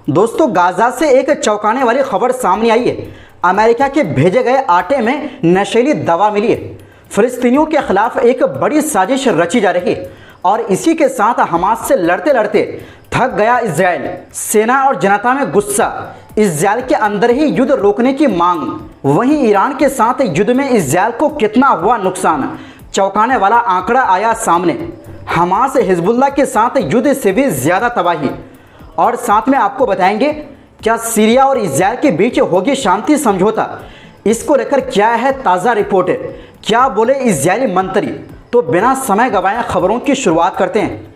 दोस्तों, गाजा से एक चौंकाने वाली खबर सामने आई है। अमेरिका के भेजे गए आटे में नशीली दवा मिली है। फिलिस्तीनियों के खिलाफ एक बड़ी साजिश रची जा रही है और इसी के साथ हमास से लड़ते लड़ते थक गया इजराइल। सेना और जनता में गुस्सा, इजराइल के अंदर ही युद्ध रोकने की मांग। वहीं ईरान के साथ युद्ध में इजराइल को कितना हुआ नुकसान, चौंकाने वाला आंकड़ा आया सामने। हमास हिजबुल्लाह के साथ युद्ध से भी ज्यादा तबाही। और साथ में आपको बताएंगे क्या सीरिया और इजराइल के बीच होगी शांति समझौता, इसको लेकर क्या है ताज़ा रिपोर्ट, क्या बोले इजरायली मंत्री। तो बिना समय गवाए खबरों की शुरुआत करते हैं।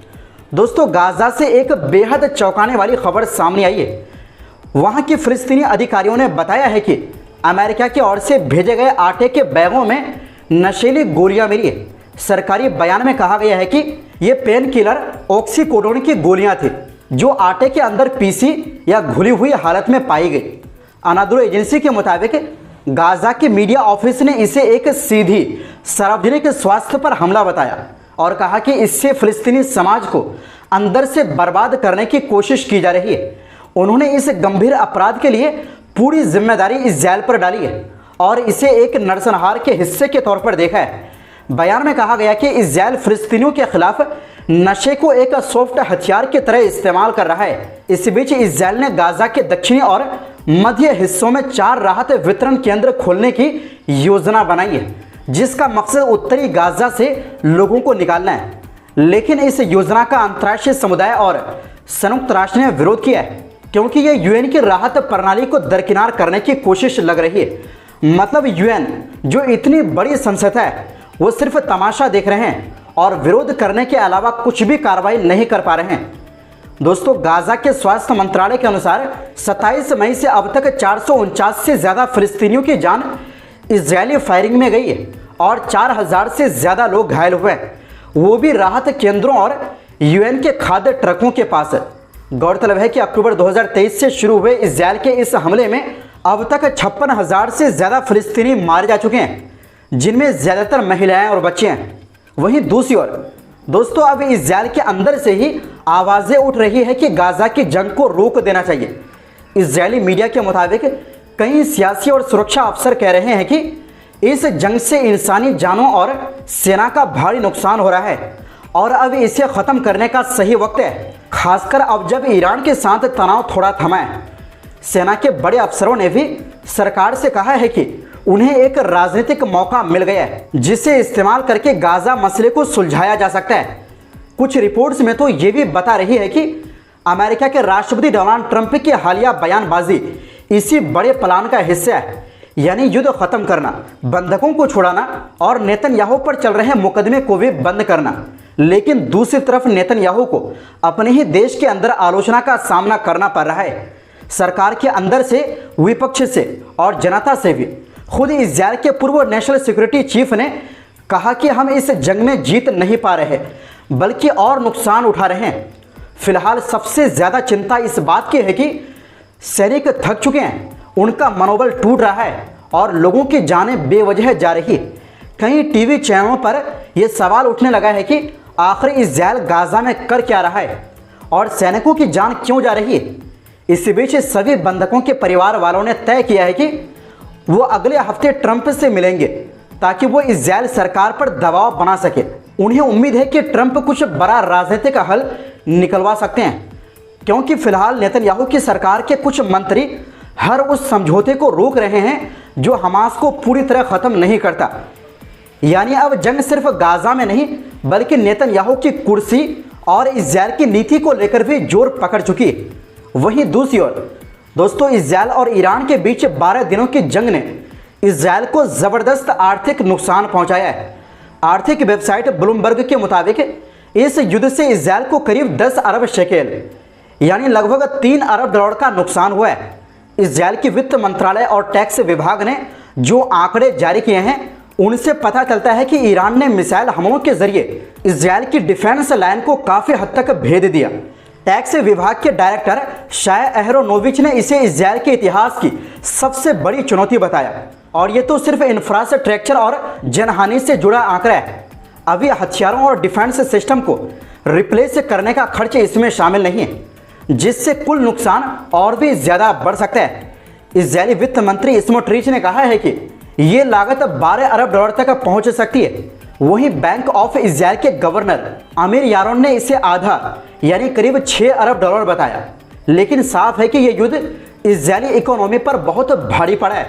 दोस्तों, गाजा से एक बेहद चौंकाने वाली खबर सामने आई है। वहां के फिलिस्तीनी अधिकारियों ने बताया है कि अमेरिका की ओर से भेजे गए आटे के बैगों में नशीली गोलियां मिली है। सरकारी बयान में कहा गया है कि ये पेन किलर ऑक्सीकोडोन की गोलियां थी जो आटे के अंदर पीसी या घुली हुई हालत में पाई गई। अनादोलू एजेंसी के मुताबिक गाजा के मीडिया ऑफिस ने इसे एक सीधी सार्वजनिक स्वास्थ्य पर हमला बताया और कहा कि इससे फिलिस्तीनी समाज को अंदर से बर्बाद करने की कोशिश की जा रही है। उन्होंने इस गंभीर अपराध के लिए पूरी जिम्मेदारी इजराइल पर डाली है और इसे एक नरसंहार के हिस्से के तौर पर देखा है। बयान में कहा गया कि इजराइल फिलिस्तीनियों के खिलाफ नशे को एक सॉफ्ट हथियार की तरह इस्तेमाल कर रहा है। इस बीच इजराइल ने गाजा के दक्षिणी और मध्य हिस्सों में 4 राहत वितरण केंद्र खोलने की योजना बनाई है, जिसका मकसद उत्तरी गाजा से लोगों को निकालना है। लेकिन इस योजना का अंतर्राष्ट्रीय समुदाय और संयुक्त राष्ट्र ने विरोध किया है, क्योंकि यह यूएन की राहत प्रणाली को दरकिनार करने की कोशिश लग रही है। मतलब यूएन जो इतनी बड़ी संस्था है वो सिर्फ तमाशा देख रहे हैं और विरोध करने के अलावा कुछ भी कार्रवाई नहीं कर पा रहे हैं। दोस्तों, गाजा के स्वास्थ्य मंत्रालय के अनुसार 27 मई से अब तक 449 से ज़्यादा फिलिस्तीनियों की जान इजरायली फायरिंग में गई है और 4000 से ज़्यादा लोग घायल हुए हैं, वो भी राहत केंद्रों और यूएन के खाद्य ट्रकों के पास। गौरतलब है कि अक्टूबर 2023 से शुरू हुए इजरायल के इस हमले में अब तक 56,000 से ज़्यादा फिलिस्तीनी मारे जा चुके हैं, जिनमें ज़्यादातर महिलाएं और बच्चे हैं। वहीं दूसरी ओर दोस्तों, अब इजरायल के अंदर से ही आवाज़ें उठ रही है कि गाजा की जंग को रोक देना चाहिए। इजरायली मीडिया के मुताबिक कई सियासी और सुरक्षा अफसर कह रहे हैं कि इस जंग से इंसानी जानों और सेना का भारी नुकसान हो रहा है और अब इसे ख़त्म करने का सही वक्त है, खासकर अब जब ईरान के साथ तनाव थोड़ा थमा है। सेना के बड़े अफसरों ने भी सरकार से कहा है कि उन्हें एक राजनीतिक मौका मिल गया है जिसे इस्तेमाल करके गाजा मसले को सुलझाया जा सकता है। कुछ रिपोर्ट्स में तो ये भी बता रही है कि अमेरिका के राष्ट्रपति डोनाल्ड ट्रंप की हालिया बयानबाजी इसी बड़े प्लान का हिस्सा है, यानी युद्ध खत्म करना, बंधकों को छुड़ाना और नेतन्याहू पर चल रहे मुकदमे को भी बंद करना। लेकिन दूसरी तरफ नेतन्याहू को अपने ही देश के अंदर आलोचना का सामना करना पड़ रहा है, सरकार के अंदर से, विपक्ष से और जनता से भी। खुद इजरायल के पूर्व नेशनल सिक्योरिटी चीफ ने कहा कि हम इस जंग में जीत नहीं पा रहे बल्कि और नुकसान उठा रहे हैं। फिलहाल सबसे ज़्यादा चिंता इस बात की है कि सैनिक थक चुके हैं, उनका मनोबल टूट रहा है और लोगों की जानें बेवजह जा रही है। कई टीवी चैनलों पर यह सवाल उठने लगा है कि आखिर इजरायल गाजा में कर क्या रहा है और सैनिकों की जान क्यों जा रही है। इसी बीच सभी बंधकों के परिवार वालों ने तय किया है कि वो अगले हफ्ते ट्रंप से मिलेंगे ताकि वो इजरायल सरकार पर दबाव बना सके। उन्हें उम्मीद है कि ट्रंप कुछ बड़ा राजनीतिक हल निकलवा सकते हैं, क्योंकि फिलहाल नेतन्याहू की सरकार के कुछ मंत्री हर उस समझौते को रोक रहे हैं जो हमास को पूरी तरह ख़त्म नहीं करता। यानी अब जंग सिर्फ गाजा में नहीं बल्कि नेतन्याहू की कुर्सी और इजरायल की नीति को लेकर भी जोर पकड़ चुकी है। वहीं दूसरी ओर दोस्तों, इजरायल और ईरान के बीच 12 दिनों की जंग ने इजरायल को ज़बरदस्त आर्थिक नुकसान पहुंचाया है। आर्थिक वेबसाइट ब्लूमबर्ग के मुताबिक इस युद्ध से इजरायल को करीब 10 अरब शेकेल यानी लगभग 3 अरब डॉलर का नुकसान हुआ है। इजरायल की वित्त मंत्रालय और टैक्स विभाग ने जो आंकड़े जारी किए हैं उनसे पता चलता है कि ईरान ने मिसाइल हमलों के जरिए इजरायल की डिफेंस लाइन को काफ़ी हद तक भेद दिया। टैक्स विभाग के डायरेक्टर शाय अहरोनोविच ने इसे इजरायल के इतिहास की सबसे बड़ी चुनौती बताया और ये तो सिर्फ इंफ्रास्ट्रक्चर और जनहानि से जुड़ा आंकड़ा है। अभी हथियारों और डिफेंस सिस्टम को रिप्लेस करने का खर्च इसमें शामिल नहीं है। जिससे कुल नुकसान और भी ज़्यादा बढ़ सकता है। इजरायली वित्त मंत्री स्मोट्रिच ने कहा है कि ये लागत 12 अरब डॉलर तक पहुंच सकती है। वहीं बैंक ऑफ इजरायल के गवर्नर आमिर यारोन ने इसे आधा यानी करीब 6 अरब डॉलर बताया। लेकिन साफ है कि यह युद्ध इजरायली इकोनॉमी पर बहुत भारी पड़ा है।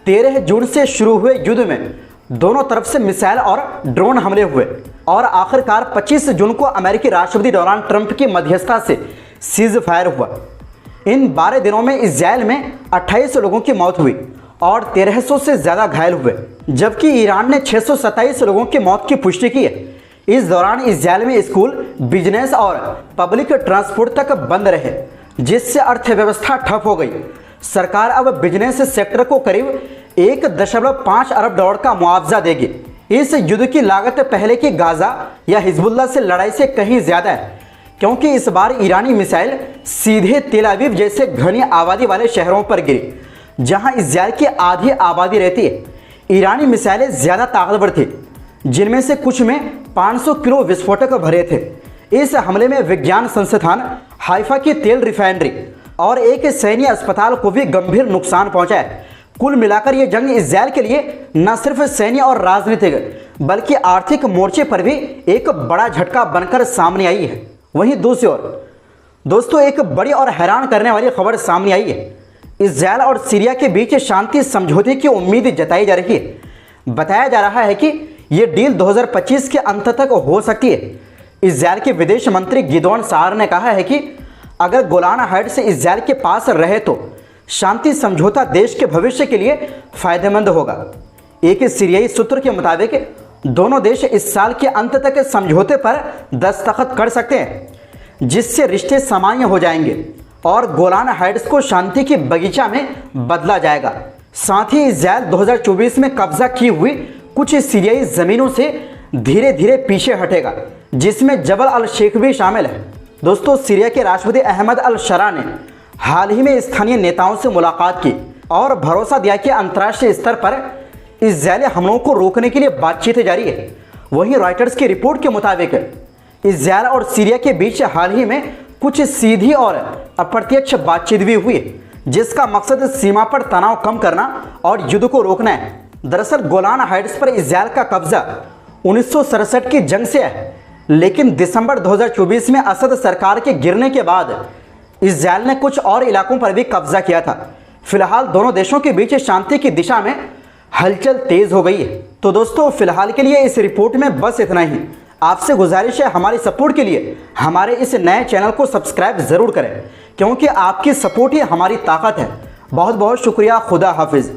13 जून से शुरू हुए युद्ध में दोनों तरफ से मिसाइल और ड्रोन हमले हुए और आखिरकार 25 जून को अमेरिकी राष्ट्रपति डोनाल्ड ट्रंप की मध्यस्थता से सीज फायर हुआ। इन 12 दिनों में इजरायल में 28 लोगों की मौत हुई और 1300 से ज़्यादा घायल हुए, जबकि ईरान ने 627 लोगों की मौत की पुष्टि की है। इस दौरान इजरायल में स्कूल, बिजनेस और पब्लिक ट्रांसपोर्ट तक बंद रहे, जिससे अर्थव्यवस्था ठप हो गई। सरकार अब बिजनेस सेक्टर को करीब 1.5 अरब डॉलर का मुआवजा देगी। इस युद्ध की लागत पहले की गाजा या हिजबुल्लाह से लड़ाई से कहीं ज़्यादा है, क्योंकि इस बार ईरानी मिसाइल सीधे तेल अवीव जैसे घनी आबादी वाले शहरों पर गिरी, जहां इजरायल की आधी आबादी रहती है। ईरानी मिसाइलें ज़्यादा ताकतवर थी, जिनमें से कुछ में 500 किलो विस्फोटक भरे थे। इस हमले में विज्ञान संस्थान, हाइफा की तेल रिफाइनरी और एक सैन्य अस्पताल को भी गंभीर नुकसान पहुंचा है। कुल मिलाकर ये जंग इजरायल के लिए न सिर्फ सैन्य और राजनीतिक बल्कि आर्थिक मोर्चे पर भी एक बड़ा झटका बनकर सामने आई है। वहीं दूसरी ओर दोस्तों, एक बड़ी और हैरान करने वाली खबर सामने आई है। इजरायल और सीरिया के बीच शांति समझौते की उम्मीद जताई जा रही है। बताया जा रहा है कि यह डील 2025 के अंत तक हो सकती है। इजरायल के विदेश मंत्री गिदोन सार ने कहा है कि अगर गोलान हाइट्स इजरायल के पास रहे तो शांति समझौता देश के भविष्य के लिए फायदेमंद होगा। एक सीरियाई सूत्र के मुताबिक दोनों देश इस साल के अंत तक समझौते पर दस्तखत कर सकते हैं, जिससे रिश्ते सामान्य हो जाएंगे और गोलान हाइट्स को शांति की बगीचा में बदला जाएगा। साथ ही इजरायल 2024 में कब्जा की हुई कुछ सीरियाई जमीनों से धीरे धीरे पीछे हटेगा, जिसमें जबल अल शेख भी शामिल है। दोस्तों, सीरिया के राष्ट्रपति अहमद अल शरा ने हाल ही में स्थानीय नेताओं से मुलाकात की और भरोसा दिया कि अंतर्राष्ट्रीय स्तर पर इजरायली हमलों को रोकने के लिए बातचीत जारी है। वहीं रॉयटर्स की रिपोर्ट के मुताबिक इजरायल और सीरिया के बीच हाल ही में कुछ सीधी और अप्रत्यक्ष बातचीत भी हुई है, जिसका मकसद सीमा पर तनाव कम करना और युद्ध को रोकना है। दरअसल गोलान हाइट्स पर इजरायल का कब्जा 1967 की जंग से है, लेकिन दिसंबर 2024 में असद सरकार के गिरने के बाद इजरायल ने कुछ और इलाकों पर भी कब्जा किया था। फिलहाल दोनों देशों के बीच शांति की दिशा में हलचल तेज हो गई है। तो दोस्तों, फिलहाल के लिए इस रिपोर्ट में बस इतना ही। आपसे गुजारिश है हमारी सपोर्ट के लिए हमारे इस नए चैनल को सब्सक्राइब ज़रूर करें, क्योंकि आपकी सपोर्ट ही हमारी ताकत है। बहुत बहुत शुक्रिया। खुदा हाफिज़।